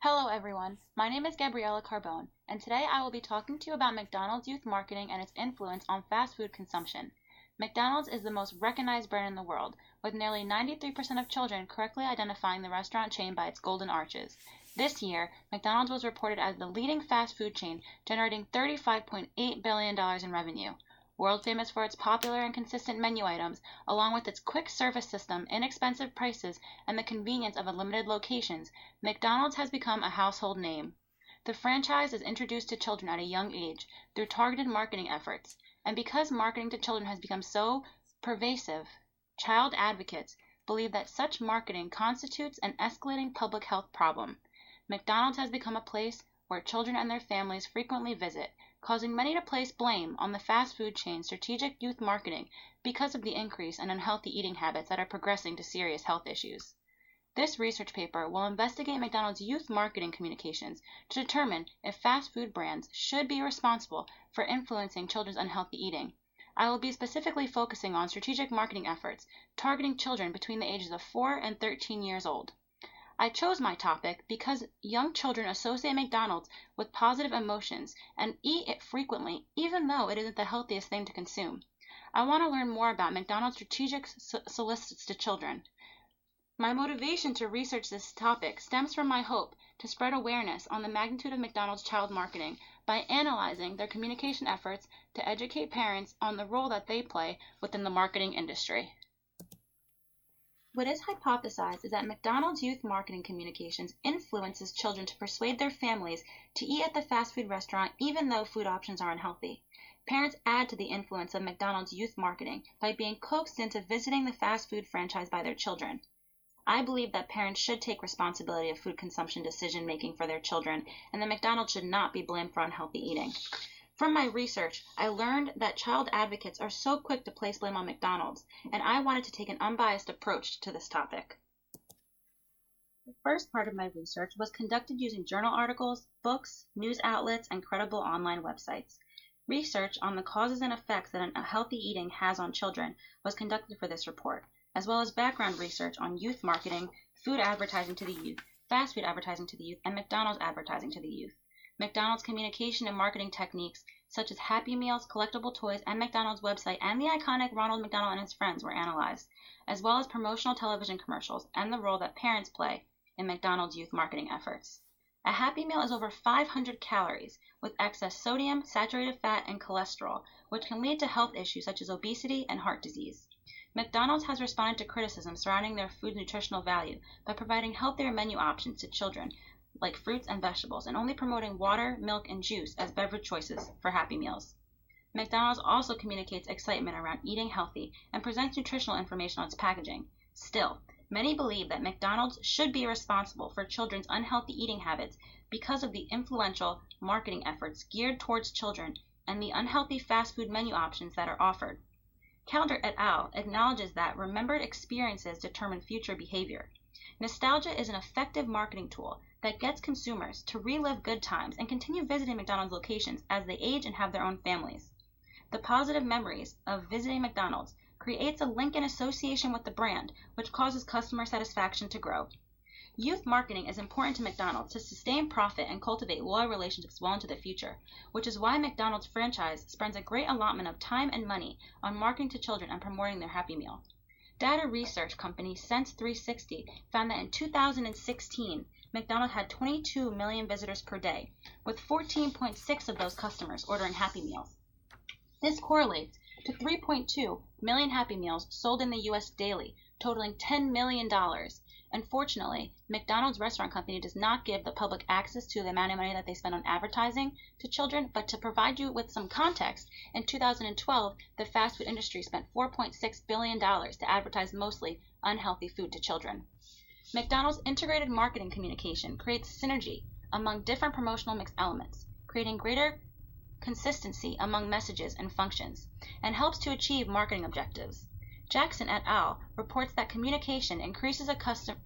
Hello everyone, my name is Gabriella Carbone, and today I will be talking to you about McDonald's youth marketing and its influence on fast food consumption. McDonald's is the most recognized brand in the world, with nearly 93% of children correctly identifying the restaurant chain by its golden arches. This year, McDonald's was reported as the leading fast food chain, generating $35.8 billion in revenue. World famous for its popular and consistent menu items, along with its quick service system, inexpensive prices, and the convenience of unlimited locations, McDonald's has become a household name. The franchise is introduced to children at a young age through targeted marketing efforts, and because marketing to children has become so pervasive, child advocates believe that such marketing constitutes an escalating public health problem. McDonald's has become a place where children and their families frequently visit, causing many to place blame on the fast food chain's strategic youth marketing because of the increase in unhealthy eating habits that are progressing to serious health issues. This research paper will investigate McDonald's youth marketing communications to determine if fast food brands should be responsible for influencing children's unhealthy eating. I will be specifically focusing on strategic marketing efforts targeting children between the ages of 4 and 13 years old. I chose my topic because young children associate McDonald's with positive emotions and eat it frequently, even though it isn't the healthiest thing to consume. I want to learn more about McDonald's strategic solicits to children. My motivation to research this topic stems from my hope to spread awareness on the magnitude of McDonald's child marketing by analyzing their communication efforts to educate parents on the role that they play within the marketing industry. What is hypothesized is that McDonald's youth marketing communications influences children to persuade their families to eat at the fast food restaurant even though food options are unhealthy. Parents add to the influence of McDonald's youth marketing by being coaxed into visiting the fast food franchise by their children. I believe that parents should take responsibility of food consumption decision making for their children, and that McDonald's should not be blamed for unhealthy eating. From my research, I learned that child advocates are so quick to place blame on McDonald's, and I wanted to take an unbiased approach to this topic. The first part of my research was conducted using journal articles, books, news outlets, and credible online websites. Research on the causes and effects that unhealthy eating has on children was conducted for this report, as well as background research on youth marketing, food advertising to the youth, fast food advertising to the youth, and McDonald's advertising to the youth. McDonald's communication and marketing techniques such as Happy Meals, collectible toys, and McDonald's website and the iconic Ronald McDonald and his friends were analyzed, as well as promotional television commercials and the role that parents play in McDonald's youth marketing efforts. A Happy Meal is over 500 calories with excess sodium, saturated fat, and cholesterol, which can lead to health issues such as obesity and heart disease. McDonald's has responded to criticism surrounding their food's nutritional value by providing healthier menu options to children like fruits and vegetables, and only promoting water, milk, and juice as beverage choices for Happy Meals. McDonald's also communicates excitement around eating healthy and presents nutritional information on its packaging. Still, many believe that McDonald's should be responsible for children's unhealthy eating habits because of the influential marketing efforts geared towards children and the unhealthy fast food menu options that are offered. Calder et al. Acknowledges that remembered experiences determine future behavior. Nostalgia is an effective marketing tool that gets consumers to relive good times and continue visiting McDonald's locations as they age and have their own families. The positive memories of visiting McDonald's creates a link and association with the brand, which causes customer satisfaction to grow. Youth marketing is important to McDonald's to sustain profit and cultivate loyal relationships well into the future, which is why McDonald's franchise spends a great allotment of time and money on marketing to children and promoting their Happy Meal. Data research company Sense360 found that in 2016, McDonald's had 22 million visitors per day, with 14.6 of those customers ordering Happy Meals. This correlates to 3.2 million Happy Meals sold in the U.S. daily, totaling $10 million. Unfortunately, McDonald's restaurant company does not give the public access to the amount of money that they spend on advertising to children, but to provide you with some context, in 2012, the fast food industry spent $4.6 billion to advertise mostly unhealthy food to children. McDonald's integrated marketing communication creates synergy among different promotional mix elements, creating greater consistency among messages and functions, and helps to achieve marketing objectives. Jackson et al. Reports that communication increases a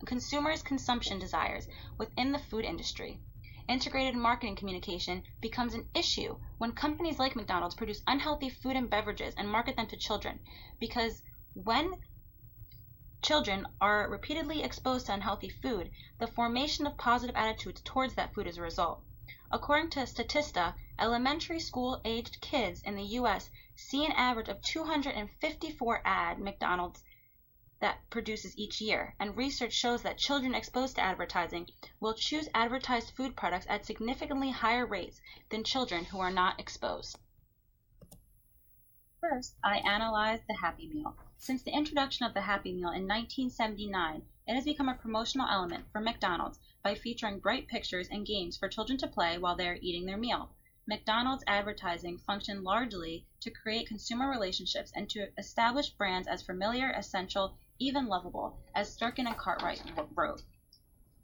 consumer's consumption desires within the food industry. Integrated marketing communication becomes an issue when companies like McDonald's produce unhealthy food and beverages and market them to children, because when children are repeatedly exposed to unhealthy food, the formation of positive attitudes towards that food is a result. According to Statista, elementary school-aged kids in the U.S. see an average of 254 ad McDonald's that produces each year, and research shows that children exposed to advertising will choose advertised food products at significantly higher rates than children who are not exposed. First, I analyzed the Happy Meal. Since the introduction of the Happy Meal in 1979, it has become a promotional element for McDonald's by featuring bright pictures and games for children to play while they are eating their meal. McDonald's advertising functioned largely to create consumer relationships and to establish brands as familiar, essential, even lovable, as Sturken and Cartwright wrote.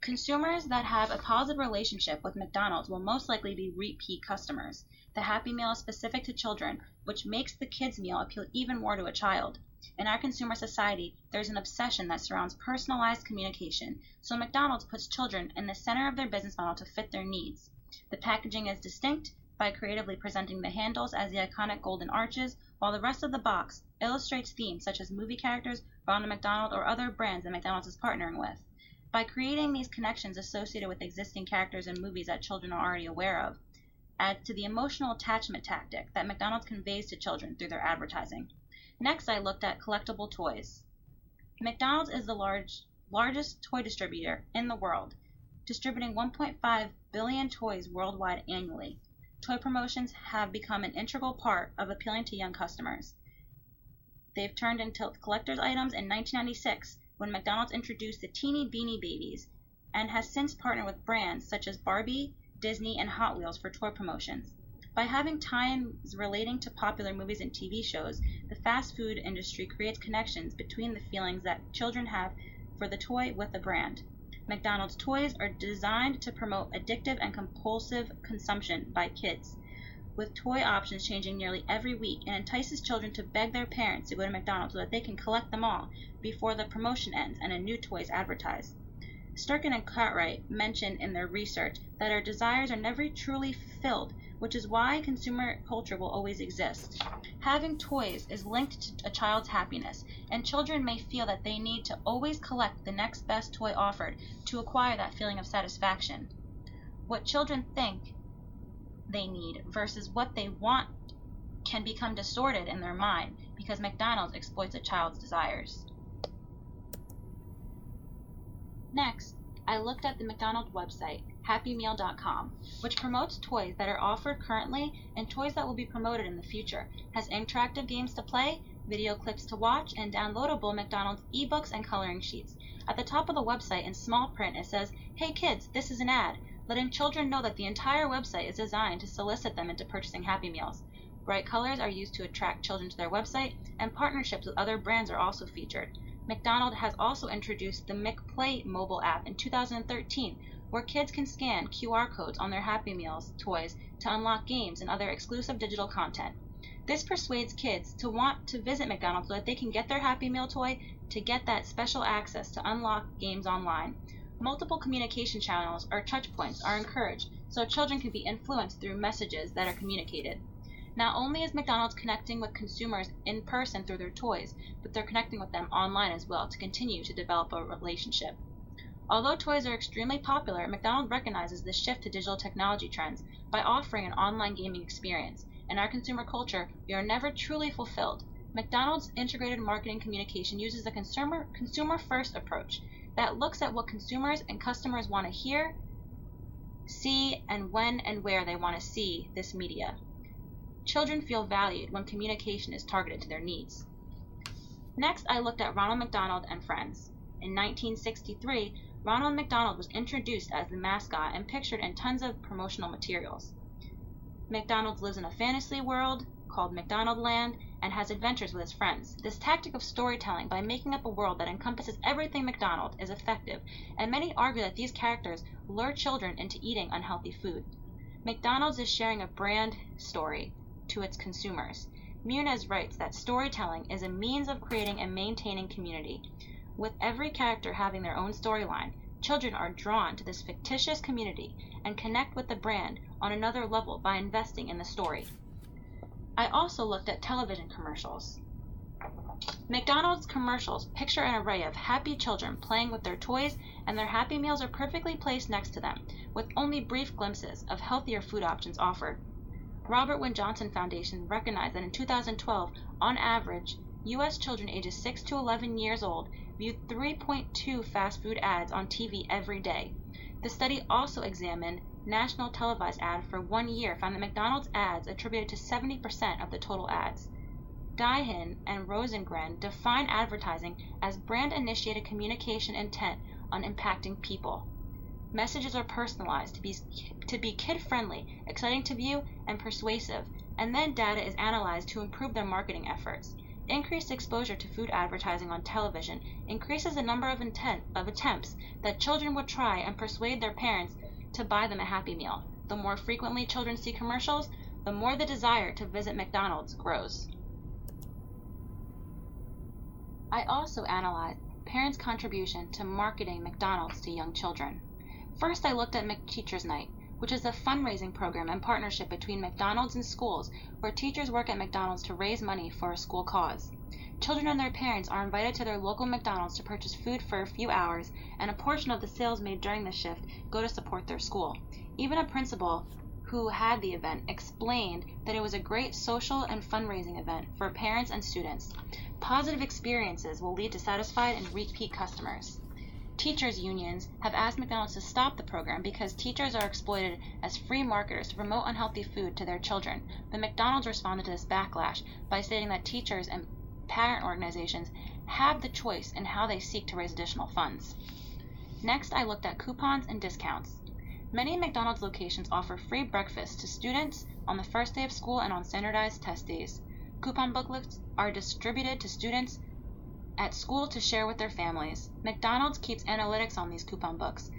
Consumers that have a positive relationship with McDonald's will most likely be repeat customers. The Happy Meal is specific to children, which makes the kids' meal appeal even more to a child. In our consumer society, there's an obsession that surrounds personalized communication, so McDonald's puts children in the center of their business model to fit their needs. The packaging is distinct by creatively presenting the handles as the iconic golden arches, while the rest of the box illustrates themes such as movie characters, Ronald McDonald, or other brands that McDonald's is partnering with. By creating these connections associated with existing characters in movies that children are already aware of, adds to the emotional attachment tactic that McDonald's conveys to children through their advertising. Next, I looked at collectible toys. McDonald's is the largest toy distributor in the world, distributing 1.5 billion toys worldwide annually. Toy promotions have become an integral part of appealing to young customers. They've turned into collector's items in 1996 when McDonald's introduced the Teeny Beanie Babies, and has since partnered with brands such as Barbie, Disney, and Hot Wheels for toy promotions. By having tie-ins relating to popular movies and TV shows, the fast food industry creates connections between the feelings that children have for the toy with the brand. McDonald's toys are designed to promote addictive and compulsive consumption by kids, with toy options changing nearly every week, and entices children to beg their parents to go to McDonald's so that they can collect them all before the promotion ends and a new toy is advertised. Sturken and Cartwright mentioned in their research that our desires are never truly fulfilled, which is why consumer culture will always exist. Having toys is linked to a child's happiness, and children may feel that they need to always collect the next best toy offered to acquire that feeling of satisfaction. What children think they need versus what they want can become distorted in their mind because McDonald's exploits a child's desires. Next, I looked at the McDonald's website, happymeal.com, which promotes toys that are offered currently and toys that will be promoted in the future, has interactive games to play, video clips to watch, and downloadable McDonald's ebooks and coloring sheets. At the top of the website in small print it says, "Hey kids, this is an ad," letting children know that the entire website is designed to solicit them into purchasing Happy Meals. Bright colors are used to attract children to their website, and partnerships with other brands are also featured. McDonald's has also introduced the McPlay mobile app in 2013, where kids can scan QR codes on their Happy Meals toys to unlock games and other exclusive digital content. This persuades kids to want to visit McDonald's so that they can get their Happy Meal toy to get that special access to unlock games online. Multiple communication channels or touch points are encouraged so children can be influenced through messages that are communicated. Not only is McDonald's connecting with consumers in person through their toys, but they're connecting with them online as well to continue to develop a relationship. Although toys are extremely popular, McDonald's recognizes the shift to digital technology trends by offering an online gaming experience. In our consumer culture, we are never truly fulfilled. McDonald's integrated marketing communication uses a consumer-first approach that looks at what consumers and customers want to hear, see, and when and where they want to see this media. Children feel valued when communication is targeted to their needs. Next, I looked at Ronald McDonald and Friends. In 1963, Ronald McDonald was introduced as the mascot and pictured in tons of promotional materials. McDonald lives in a fantasy world called McDonaldland and has adventures with his friends. This tactic of storytelling by making up a world that encompasses everything McDonald is effective, and many argue that these characters lure children into eating unhealthy food. McDonald's is sharing a brand story to its consumers. Muniz writes that storytelling is a means of creating and maintaining community. With every character having their own storyline, children are drawn to this fictitious community and connect with the brand on another level by investing in the story. I also looked at television commercials. McDonald's commercials picture an array of happy children playing with their toys, and their Happy Meals are perfectly placed next to them, with only brief glimpses of healthier food options offered. Robert Wood Johnson Foundation recognized that in 2012, on average, U.S. children ages 6 to 11 years old viewed 3.2 fast food ads on TV every day. The study also examined national televised ads for 1 year, found that McDonald's ads attributed to 70% of the total ads. Dihan and Rosengren define advertising as brand-initiated communication intent on impacting people. Messages are personalized to be kid-friendly, exciting to view, and persuasive, and then data is analyzed to improve their marketing efforts. Increased exposure to food advertising on television increases the number of attempts that children would try and persuade their parents to buy them a Happy Meal. The more frequently children see commercials, the more the desire to visit McDonald's grows. I also analyzed parents' contribution to marketing McDonald's to young children. First, I looked at McTeacher's Night, which is a fundraising program and partnership between McDonald's and schools where teachers work at McDonald's to raise money for a school cause. Children and their parents are invited to their local McDonald's to purchase food for a few hours, and a portion of the sales made during the shift go to support their school. Even a principal who had the event explained that it was a great social and fundraising event for parents and students. Positive experiences will lead to satisfied and repeat customers. Teachers' unions have asked McDonald's to stop the program because teachers are exploited as free marketers to promote unhealthy food to their children. But McDonald's responded to this backlash by stating that teachers and parent organizations have the choice in how they seek to raise additional funds. Next, I looked at coupons and discounts. Many McDonald's locations offer free breakfast to students on the first day of school and on standardized test days. Coupon booklets are distributed to students at school to share with their families. McDonald's keeps analytics on these coupon books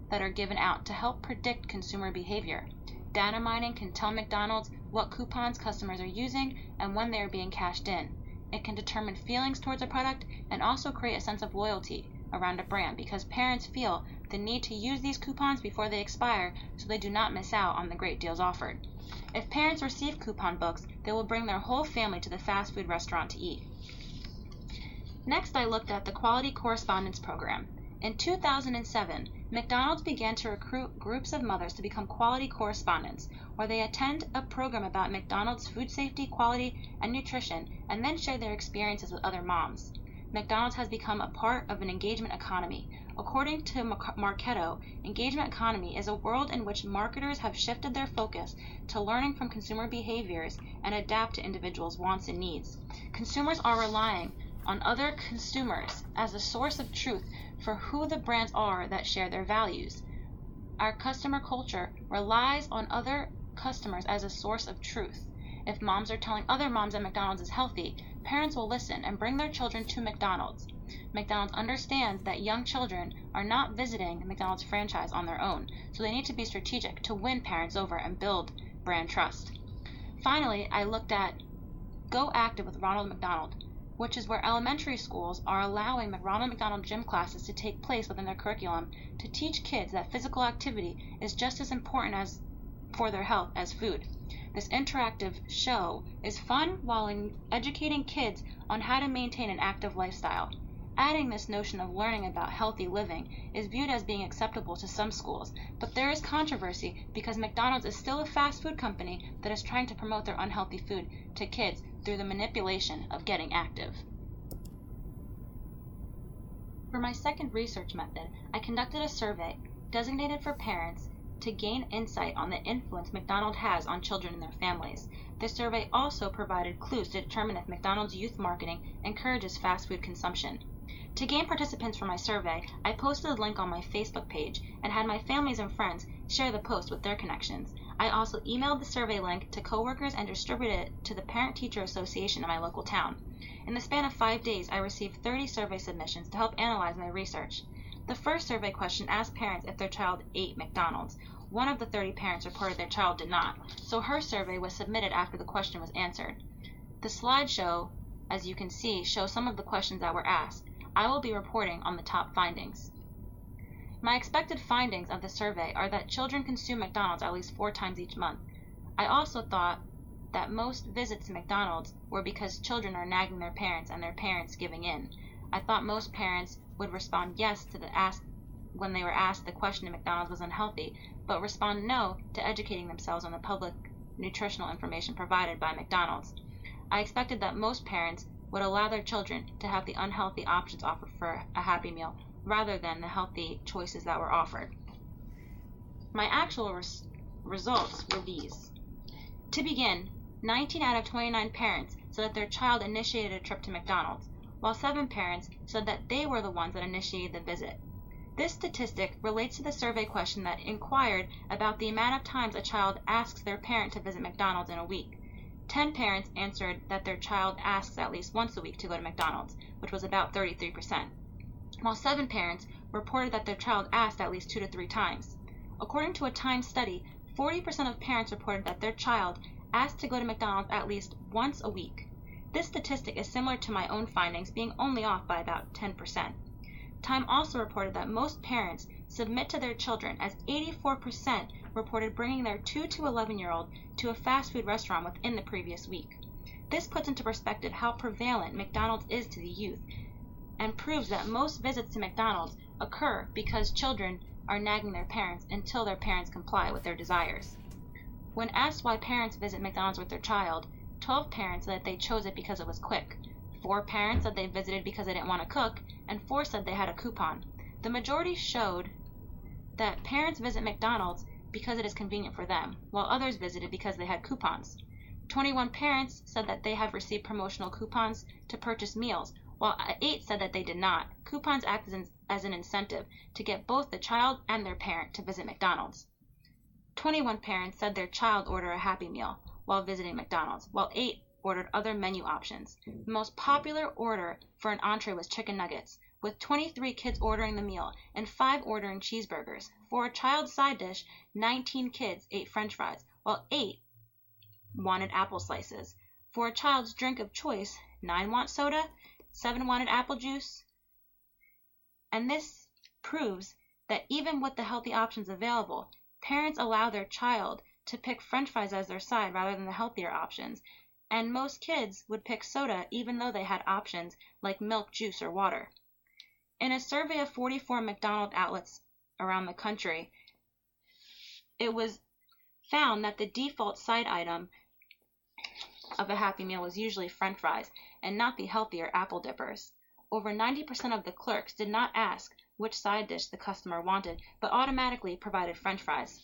that are given out to help predict consumer behavior. Data mining can tell McDonald's what coupons customers are using and when they are being cashed in. It can determine feelings towards a product and also create a sense of loyalty around a brand because parents feel the need to use these coupons before they expire so they do not miss out on the great deals offered. If parents receive coupon books, they will bring their whole family to the fast food restaurant to eat. Next, I looked at the Quality Correspondence Program. In 2007, McDonald's began to recruit groups of mothers to become quality correspondents, where they attend a program about McDonald's food safety, quality, and nutrition, and then share their experiences with other moms. McDonald's has become a part of an engagement economy. According to Marketo, engagement economy is a world in which marketers have shifted their focus to learning from consumer behaviors and adapt to individuals' wants and needs. Consumers are relying on other consumers as a source of truth for who the brands are that share their values. Our customer culture relies on other customers as a source of truth. If moms are telling other moms that McDonald's is healthy, parents will listen and bring their children to McDonald's. McDonald's understands that young children are not visiting the McDonald's franchise on their own, so they need to be strategic to win parents over and build brand trust. Finally, I looked at Go Active with Ronald McDonald, which is where elementary schools are allowing Ronald McDonald gym classes to take place within their curriculum to teach kids that physical activity is just as important for their health as food. This interactive show is fun while educating kids on how to maintain an active lifestyle. Adding this notion of learning about healthy living is viewed as being acceptable to some schools, but there is controversy because McDonald's is still a fast food company that is trying to promote their unhealthy food to kids through the manipulation of getting active. For my second research method, I conducted a survey designated for parents to gain insight on the influence McDonald's has on children and their families. This survey also provided clues to determine if McDonald's youth marketing encourages fast food consumption. To gain participants for my survey, I posted a link on my Facebook page and had my families and friends share the post with their connections. I also emailed the survey link to coworkers and distributed it to the Parent-Teacher Association in my local town. In the span of 5 days, I received 30 survey submissions to help analyze my research. The first survey question asked parents if their child ate McDonald's. One of the 30 parents reported their child did not, so her survey was submitted after the question was answered. The slideshow, as you can see, shows some of the questions that were asked. I will be reporting on the top findings. My expected findings of the survey are that children consume McDonald's at least 4 times each month. I also thought that most visits to McDonald's were because children are nagging their parents and their parents giving in. I thought most parents would respond yes to the ask when they were asked the question if McDonald's was unhealthy, but respond no to educating themselves on the public nutritional information provided by McDonald's. I expected that most parents would allow their children to have the unhealthy options offered for a Happy Meal rather than the healthy choices that were offered. My actual results were these. To begin, 19 out of 29 parents said that their child initiated a trip to McDonald's, while 7 parents said that they were the ones that initiated the visit. This statistic relates to the survey question that inquired about the amount of times a child asks their parent to visit McDonald's in a week. 10 parents answered that their child asks at least once a week to go to McDonald's, which was about 33%, while 7 parents reported that their child asked at least 2 to 3 times. According to a Times study, 40% of parents reported that their child asked to go to McDonald's at least once a week. This statistic is similar to my own findings, being only off by about 10%. Time also reported that most parents submit to their children, as 84% reported bringing their 2 to 11-year-old to a fast food restaurant within the previous week. This puts into perspective how prevalent McDonald's is to the youth and proves that most visits to McDonald's occur because children are nagging their parents until their parents comply with their desires. When asked why parents visit McDonald's with their child, 12 parents said that they chose it because it was quick. 4 parents said they visited because they didn't want to cook, and 4 said they had a coupon. The majority showed that parents visit McDonald's because it is convenient for them, while others visited because they had coupons. 21 parents said that they have received promotional coupons to purchase meals, while 8 said that they did not. Coupons act as an incentive to get both the child and their parent to visit McDonald's. 21 parents said their child ordered a Happy Meal while visiting McDonald's, while 8 ordered other menu options. The most popular order for an entree was chicken nuggets, with 23 kids ordering the meal and 5 ordering cheeseburgers. For a child's side dish, 19 kids ate French fries, while 8 wanted apple slices. For a child's drink of choice, 9 want soda, 7 wanted apple juice. And this proves that even with the healthy options available, parents allow their child to pick French fries as their side rather than the healthier options, and most kids would pick soda even though they had options like milk, juice, or water. In a survey of 44 McDonald's outlets around the country, it was found that the default side item of a Happy Meal was usually French fries and not the healthier apple dippers. Over 90% of the clerks did not ask which side dish the customer wanted, but automatically provided French fries.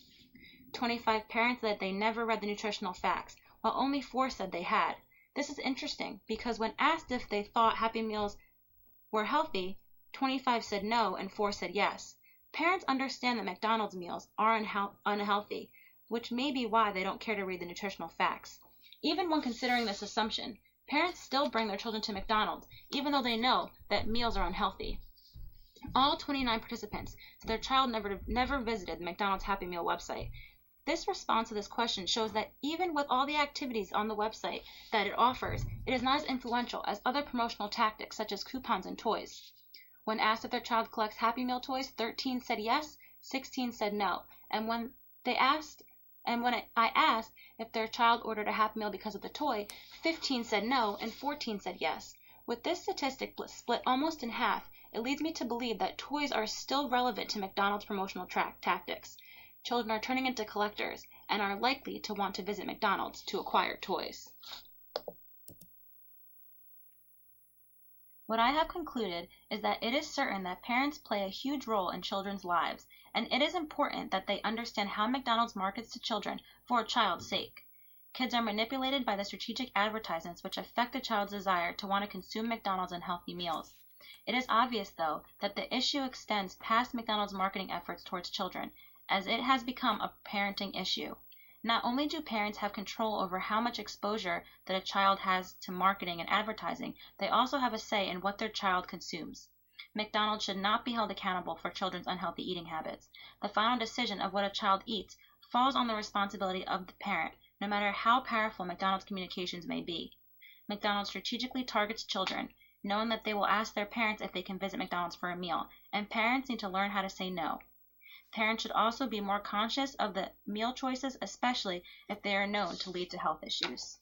25 parents said they never read the nutritional facts, while only 4 said they had. This is interesting because when asked if they thought Happy Meals were healthy, 25 said no and 4 said yes. Parents understand that McDonald's meals are unhealthy, which may be why they don't care to read the nutritional facts. Even when considering this assumption, parents still bring their children to McDonald's, even though they know that meals are unhealthy. All 29 participants said their child never visited the McDonald's Happy Meal website. This response to this question shows that even with all the activities on the website that it offers, it is not as influential as other promotional tactics such as coupons and toys. When asked if their child collects Happy Meal toys, 13 said yes, 16 said no. And when I asked if their child ordered a Happy Meal because of the toy, 15 said no and 14 said yes. With this statistic split almost in half, it leads me to believe that toys are still relevant to McDonald's promotional tactics. Children are turning into collectors and are likely to want to visit McDonald's to acquire toys. What I have concluded is that it is certain that parents play a huge role in children's lives, and it is important that they understand how McDonald's markets to children for a child's sake. Kids are manipulated by the strategic advertisements which affect the child's desire to want to consume McDonald's and healthy meals. It is obvious, though, that the issue extends past McDonald's marketing efforts towards children, as it has become a parenting issue. Not only do parents have control over how much exposure that a child has to marketing and advertising, they also have a say in what their child consumes. McDonald's should not be held accountable for children's unhealthy eating habits. The final decision of what a child eats falls on the responsibility of the parent, no matter how powerful McDonald's communications may be. McDonald's strategically targets children, knowing that they will ask their parents if they can visit McDonald's for a meal, and parents need to learn how to say no. Parents should also be more conscious of the meal choices, especially if they are known to lead to health issues.